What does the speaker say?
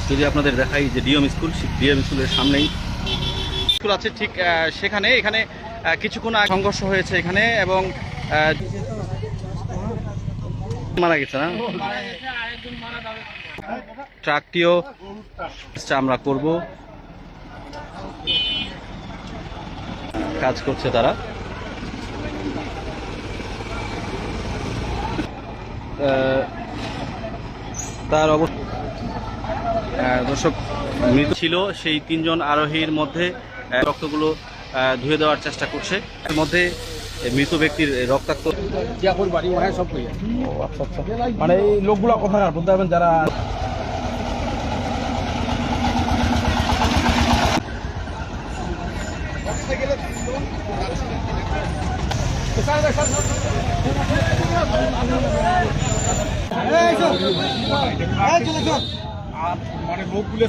যদি আপনাদের দেখাই যে ডিএম স্কুলের সামনেই স্কুল আছে, ঠিক সেখানে এখানে কিছুক্ষণ আগে সংঘর্ষ হয়েছে এখানে, এবং মারা গেছে না ট্রাকটিও আমরা করব, কাজ করছে তারা। তার অবস্থা দর্শক মৃত ছিল সেই 3 জন আরোহীর মধ্যে রক্তগুলো ধুয়ে দেওয়ার চেষ্টা করছে, এর মধ্যে মৃত ব্যক্তির রক্তাক্ত। মানে এই লোকগুলো কোথায় বলতে পারবেন যারা মানে লোকগুলো